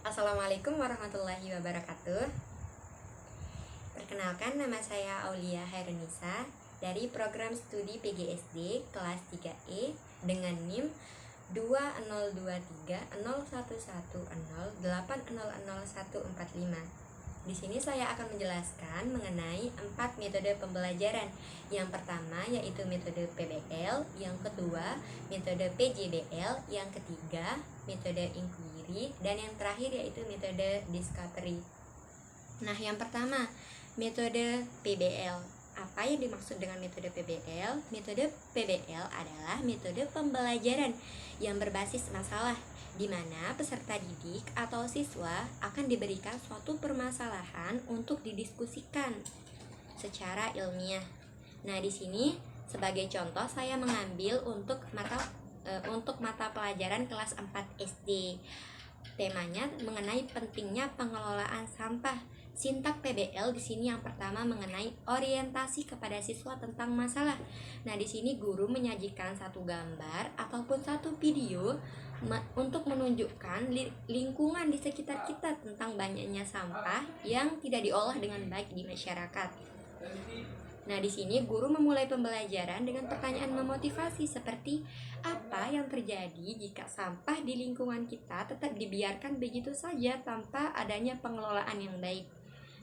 Assalamualaikum warahmatullahi wabarakatuh. Perkenalkan, nama saya Aulia Hairunisa dari program studi PGSD kelas 3E dengan NIM 20230110800145. Di sini saya akan menjelaskan mengenai 4 metode pembelajaran. Yang pertama yaitu metode PBL, yang kedua metode PJBL, yang ketiga metode inquiry, dan yang terakhir yaitu metode discovery. Nah, yang pertama, metode PBL. Apa yang dimaksud dengan metode PBL? Metode PBL adalah metode pembelajaran yang berbasis masalah, di mana peserta didik atau siswa akan diberikan suatu permasalahan untuk didiskusikan secara ilmiah. Nah, di sini sebagai contoh saya mengambil untuk mata pelajaran kelas 4 SD. Temanya mengenai pentingnya pengelolaan sampah. Sintak PBL di sini yang pertama mengenai orientasi kepada siswa tentang masalah. Nah, di sini guru menyajikan satu gambar ataupun satu video untuk menunjukkan lingkungan di sekitar kita tentang banyaknya sampah yang tidak diolah dengan baik di masyarakat. Nah, di sini guru memulai pembelajaran dengan pertanyaan memotivasi seperti apa yang terjadi jika sampah di lingkungan kita tetap dibiarkan begitu saja tanpa adanya pengelolaan yang baik.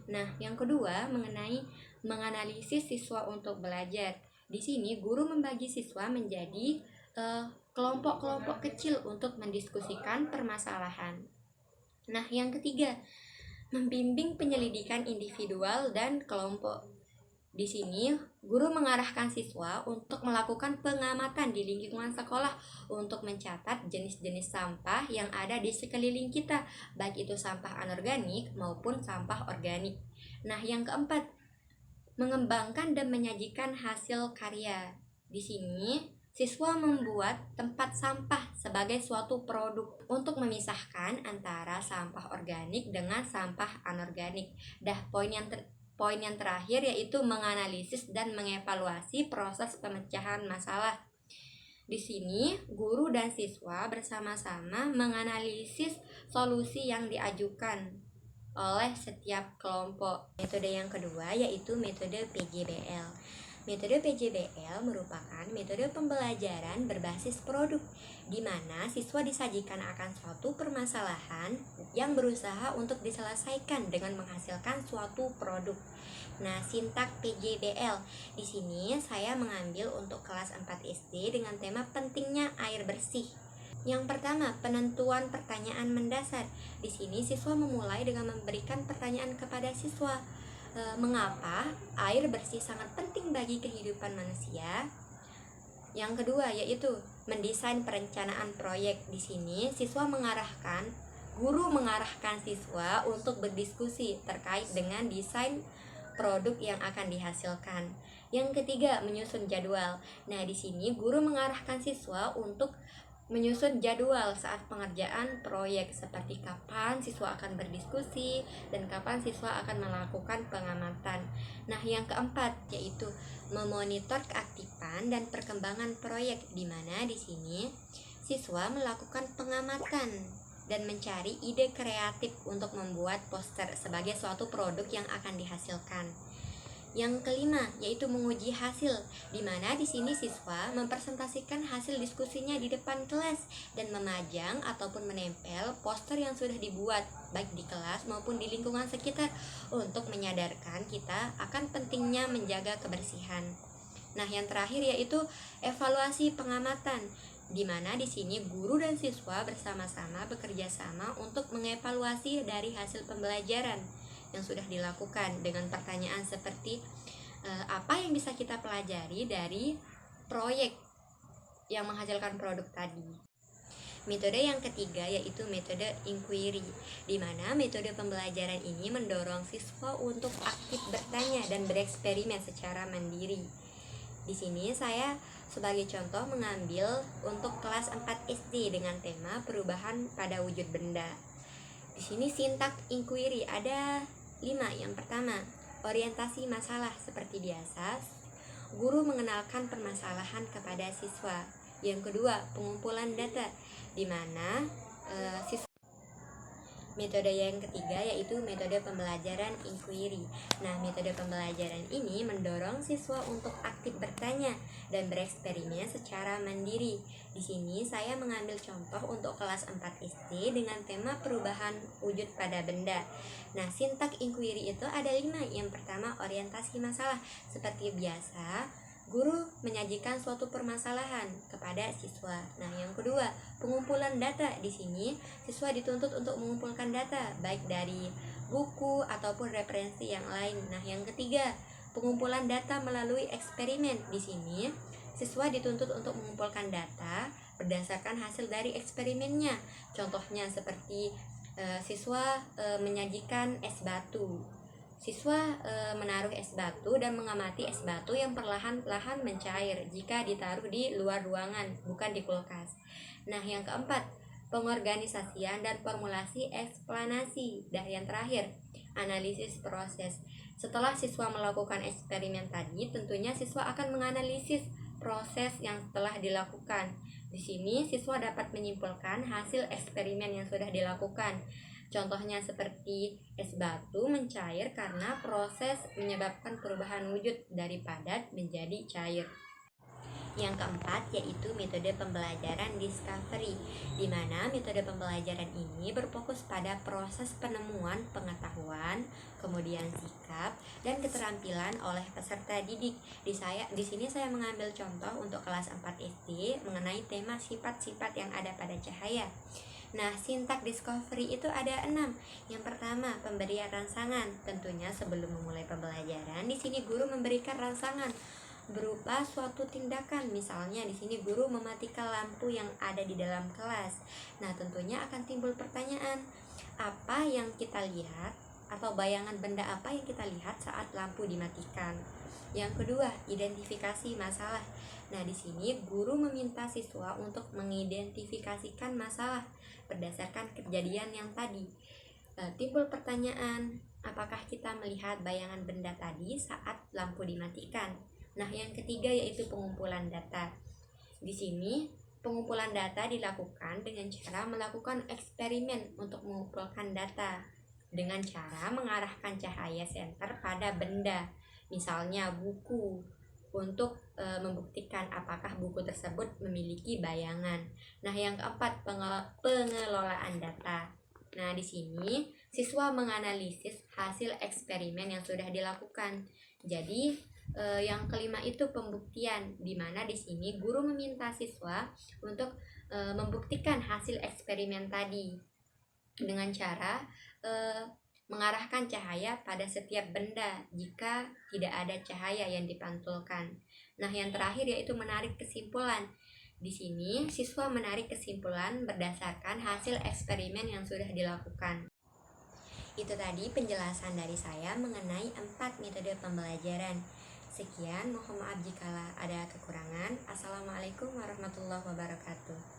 Nah, yang kedua mengenai menganalisis siswa untuk belajar. Di sini guru membagi siswa menjadi kelompok-kelompok kecil untuk mendiskusikan permasalahan. Nah, yang ketiga, membimbing penyelidikan individual dan kelompok. Di sini, guru mengarahkan siswa untuk melakukan pengamatan di lingkungan sekolah untuk mencatat jenis-jenis sampah yang ada di sekeliling kita, baik itu sampah anorganik maupun sampah organik. Nah, yang keempat, mengembangkan dan menyajikan hasil karya. Di sini, siswa membuat tempat sampah sebagai suatu produk untuk memisahkan antara sampah organik dengan sampah anorganik. Poin yang terakhir yaitu menganalisis dan mengevaluasi proses pemecahan masalah. Di sini, guru dan siswa bersama-sama menganalisis solusi yang diajukan oleh setiap kelompok. Metode yang kedua yaitu metode PJBL. Metode PJBL merupakan metode pembelajaran berbasis produk, di mana siswa disajikan akan suatu permasalahan yang berusaha untuk diselesaikan dengan menghasilkan suatu produk. Nah, sintak PJBL. Di sini saya mengambil untuk kelas 4 SD dengan tema pentingnya air bersih. Yang pertama, penentuan pertanyaan mendasar. Di sini siswa memulai dengan memberikan pertanyaan kepada siswa. Mengapa air bersih sangat penting bagi kehidupan manusia? Yang kedua yaitu mendesain perencanaan proyek. Di sini guru mengarahkan siswa untuk berdiskusi terkait dengan desain produk yang akan dihasilkan. Yang ketiga, menyusun jadwal. Nah, di sini guru mengarahkan siswa untuk menyusun jadwal saat pengerjaan proyek, seperti kapan siswa akan berdiskusi dan kapan siswa akan melakukan pengamatan. Nah, yang keempat yaitu memonitor keaktifan dan perkembangan proyek, di mana di sini siswa melakukan pengamatan dan mencari ide kreatif untuk membuat poster sebagai suatu produk yang akan dihasilkan. Yang kelima yaitu menguji hasil, di mana di sini siswa mempresentasikan hasil diskusinya di depan kelas dan memajang ataupun menempel poster yang sudah dibuat baik di kelas maupun di lingkungan sekitar untuk menyadarkan kita akan pentingnya menjaga kebersihan. Nah, yang terakhir yaitu evaluasi pengamatan, di mana di sini guru dan siswa bersama-sama bekerja sama untuk mengevaluasi dari hasil pembelajaran yang sudah dilakukan dengan pertanyaan seperti apa yang bisa kita pelajari dari proyek yang menghasilkan produk tadi. Metode yang ketiga yaitu metode inquiry, di mana metode pembelajaran ini mendorong siswa untuk aktif bertanya dan bereksperimen secara mandiri. Di sini saya sebagai contoh mengambil untuk kelas 4 SD dengan tema perubahan pada wujud benda. Di sini sintak inquiry ada 5. Yang pertama, orientasi masalah. Seperti biasa, guru mengenalkan permasalahan kepada siswa. Yang kedua, pengumpulan data, di mana siswa Metode yang ketiga yaitu metode pembelajaran inquiry. Nah, metode pembelajaran ini mendorong siswa untuk aktif bertanya dan bereksperimen secara mandiri. Di sini saya mengambil contoh untuk kelas 4 SD dengan tema perubahan wujud pada benda. Nah, sintak inquiry itu ada 5. Yang pertama, orientasi masalah. Seperti biasa, guru menyajikan suatu permasalahan kepada siswa. Nah, yang kedua, pengumpulan data. Di sini siswa dituntut untuk mengumpulkan data baik dari buku ataupun referensi yang lain. Nah, yang ketiga, pengumpulan data melalui eksperimen. Di sini siswa dituntut untuk mengumpulkan data berdasarkan hasil dari eksperimennya. Contohnya seperti siswa menyajikan es batu. Siswa menaruh es batu dan mengamati es batu yang perlahan-lahan mencair jika ditaruh di luar ruangan, bukan di kulkas. Nah, yang keempat, pengorganisasian dan formulasi eksplanasi. Dan yang terakhir, analisis proses. Setelah siswa melakukan eksperimen tadi, tentunya siswa akan menganalisis proses yang telah dilakukan. Di sini siswa dapat menyimpulkan hasil eksperimen yang sudah dilakukan. Contohnya seperti es batu mencair karena proses menyebabkan perubahan wujud dari padat menjadi cair. Yang keempat yaitu metode pembelajaran discovery, di mana metode pembelajaran ini berfokus pada proses penemuan pengetahuan, kemudian sikap dan keterampilan oleh peserta didik. Di sini saya mengambil contoh untuk kelas 4 SD mengenai tema sifat-sifat yang ada pada cahaya. Nah, sintak discovery itu ada 6. Yang pertama, pemberian rangsangan. Tentunya sebelum memulai pembelajaran, di sini guru memberikan rangsangan berupa suatu tindakan. Misalnya di sini guru mematikan lampu yang ada di dalam kelas. Nah, tentunya akan timbul pertanyaan, apa yang kita lihat atau bayangan benda apa yang kita lihat saat lampu dimatikan. Yang kedua, identifikasi masalah. Nah, di sini guru meminta siswa untuk mengidentifikasikan masalah berdasarkan kejadian yang tadi. Timbul pertanyaan, apakah kita melihat bayangan benda tadi saat lampu dimatikan? Nah, yang ketiga yaitu pengumpulan data. Di sini pengumpulan data dilakukan dengan cara melakukan eksperimen untuk mengumpulkan data dengan cara mengarahkan cahaya senter pada benda, misalnya buku, untuk membuktikan apakah buku tersebut memiliki bayangan. Nah, yang keempat, pengelolaan data. Nah, di sini siswa menganalisis hasil eksperimen yang sudah dilakukan. Jadi, yang kelima itu pembuktian, di mana di sini guru meminta siswa untuk membuktikan hasil eksperimen tadi dengan cara mengarahkan cahaya pada setiap benda jika tidak ada cahaya yang dipantulkan. Nah, yang terakhir yaitu menarik kesimpulan. Di sini siswa menarik kesimpulan berdasarkan hasil eksperimen yang sudah dilakukan. Itu tadi penjelasan dari saya mengenai 4 metode pembelajaran. Sekian, mohon maaf jika ada kekurangan. Assalamualaikum warahmatullahi wabarakatuh.